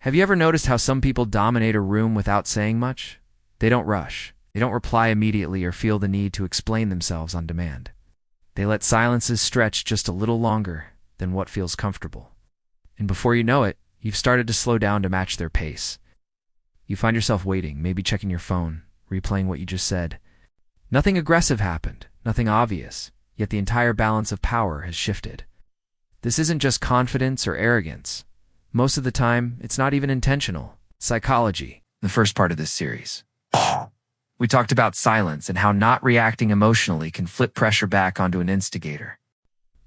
Have you ever noticed how some people dominate a room without saying much? They don't rush. They don't reply immediately or feel the need to explain themselves on demand. They let silences stretch just a little longer than what feels comfortable. And before you know it, you've started to slow down to match their pace. You find yourself waiting, maybe checking your phone, replaying what you just said. Nothing aggressive happened, nothing obvious, yet the entire balance of power has shifted. This isn't just confidence or arrogance. Most of the time, it's not even intentional. Psychology, the first part of this series. We talked about silence and how not reacting emotionally can flip pressure back onto an instigator.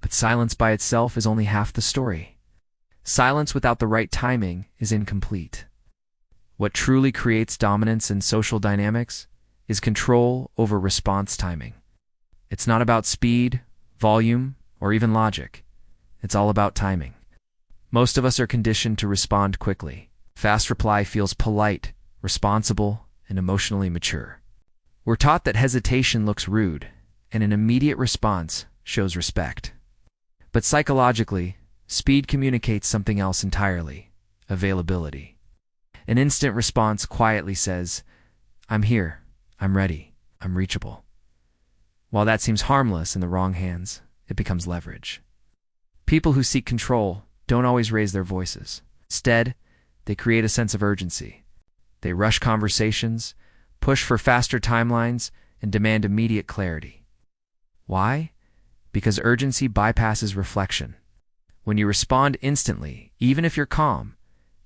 But silence by itself is only half the story. Silence without the right timing is incomplete. What truly creates dominance in social dynamics is control over response timing. It's not about speed, volume, or even logic. It's all about timing. Most of us are conditioned to respond quickly. Fast reply feels polite, responsible, and emotionally mature. We're taught that hesitation looks rude, and an immediate response shows respect. But psychologically, speed communicates something else entirely: availability. An instant response quietly says, "I'm here, I'm ready, I'm reachable." While that seems harmless in the wrong hands, it becomes leverage. People who seek control don't always raise their voices. Instead, they create a sense of urgency. They rush conversations, push for faster timelines, and demand immediate clarity. Why? Because urgency bypasses reflection. When you respond instantly, even if you're calm,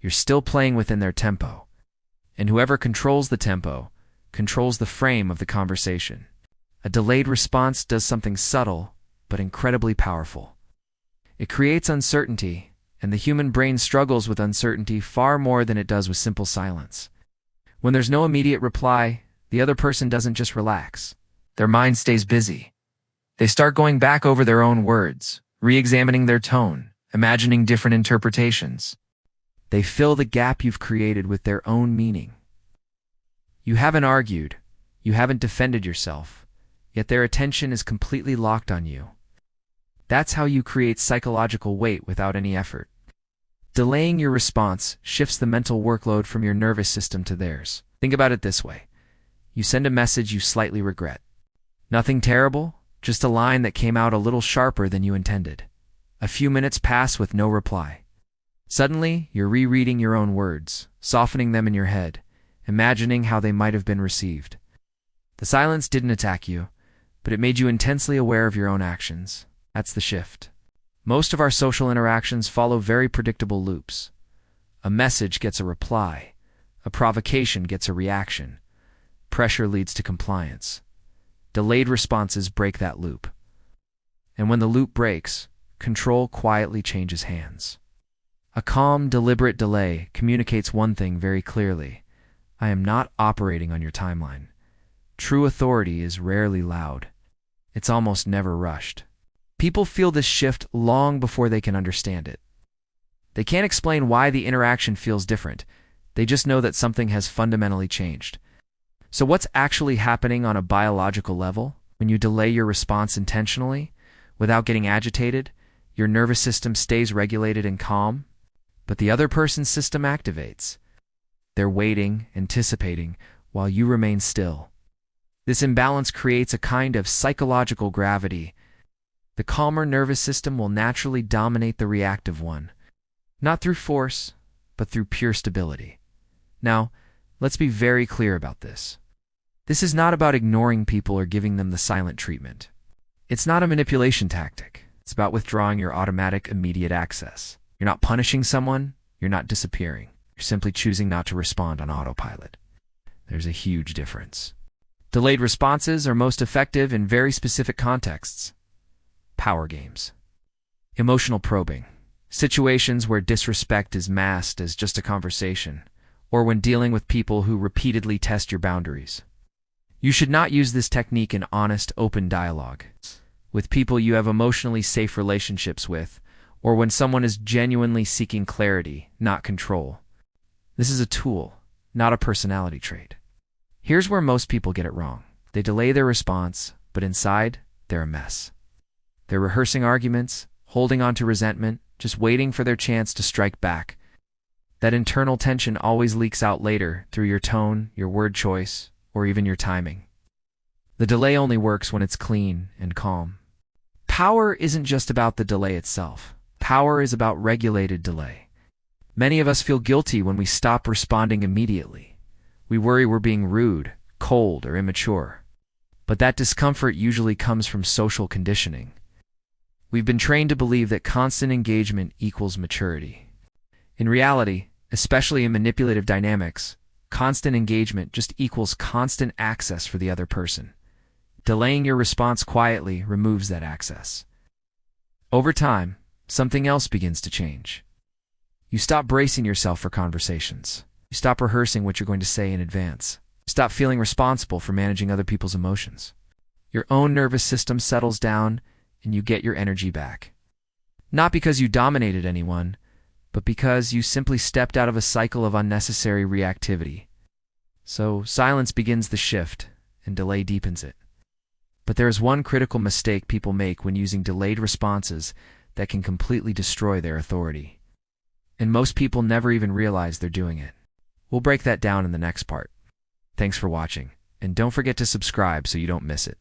you're still playing within their tempo. And whoever controls the tempo controls the frame of the conversation. A delayed response does something subtle but incredibly powerful. It creates uncertainty, and the human brain struggles with uncertainty far more than it does with simple silence. When there's no immediate reply, the other person doesn't just relax. Their mind stays busy. They start going back over their own words, re-examining their tone, imagining different interpretations. They fill the gap you've created with their own meaning. You haven't argued, you haven't defended yourself, yet their attention is completely locked on you. That's how you create psychological weight without any effort. Delaying your response shifts the mental workload from your nervous system to theirs. Think about it this way. You send a message you slightly regret. Nothing terrible, just a line that came out a little sharper than you intended. A few minutes pass with no reply. Suddenly, you're rereading your own words, softening them in your head, imagining how they might have been received. The silence didn't attack you, but it made you intensely aware of your own actions. That's the shift. Most of our social interactions follow very predictable loops. A message gets a reply. A provocation gets a reaction. Pressure leads to compliance. Delayed responses break that loop. And when the loop breaks, control quietly changes hands. A calm, deliberate delay communicates one thing very clearly: I am not operating on your timeline. True authority is rarely loud. It's almost never rushed. People feel this shift long before they can understand it. They can't explain why the interaction feels different. They just know that something has fundamentally changed. So what's actually happening on a biological level? When you delay your response intentionally, without getting agitated, your nervous system stays regulated and calm, but the other person's system activates. They're waiting, anticipating, while you remain still. This imbalance creates a kind of psychological gravity. The calmer nervous system will naturally dominate the reactive one, not through force, but through pure stability. Now, let's be very clear about this. This is not about ignoring people or giving them the silent treatment. It's not a manipulation tactic. It's about withdrawing your automatic, immediate access. You're not punishing someone. You're not disappearing. You're simply choosing not to respond on autopilot. There's a huge difference. Delayed responses are most effective in very specific contexts. Power games. Emotional probing. Situations where disrespect is masked as just a conversation, or when dealing with people who repeatedly test your boundaries. You should not use this technique in honest, open dialogue, with people you have emotionally safe relationships with, or when someone is genuinely seeking clarity, not control. This is a tool, not a personality trait. Here's where most people get it wrong. They delay their response, but inside, they're a mess. They're rehearsing arguments, holding on to resentment, just waiting for their chance to strike back. That internal tension always leaks out later through your tone, your word choice, or even your timing. The delay only works when it's clean and calm. Power isn't just about the delay itself. Power is about regulated delay. Many of us feel guilty when we stop responding immediately. We worry we're being rude, cold, or immature. But that discomfort usually comes from social conditioning. We've been trained to believe that constant engagement equals maturity. In reality, especially in manipulative dynamics, constant engagement just equals constant access for the other person. Delaying your response quietly removes that access. Over time, something else begins to change. You stop bracing yourself for conversations. You stop rehearsing what you're going to say in advance. You stop feeling responsible for managing other people's emotions. Your own nervous system settles down, and you get your energy back. Not because you dominated anyone, but because you simply stepped out of a cycle of unnecessary reactivity. So silence begins the shift, and delay deepens it. But there is one critical mistake people make when using delayed responses that can completely destroy their authority. And most people never even realize they're doing it. We'll break that down in the next part. Thanks for watching, and don't forget to subscribe so you don't miss it.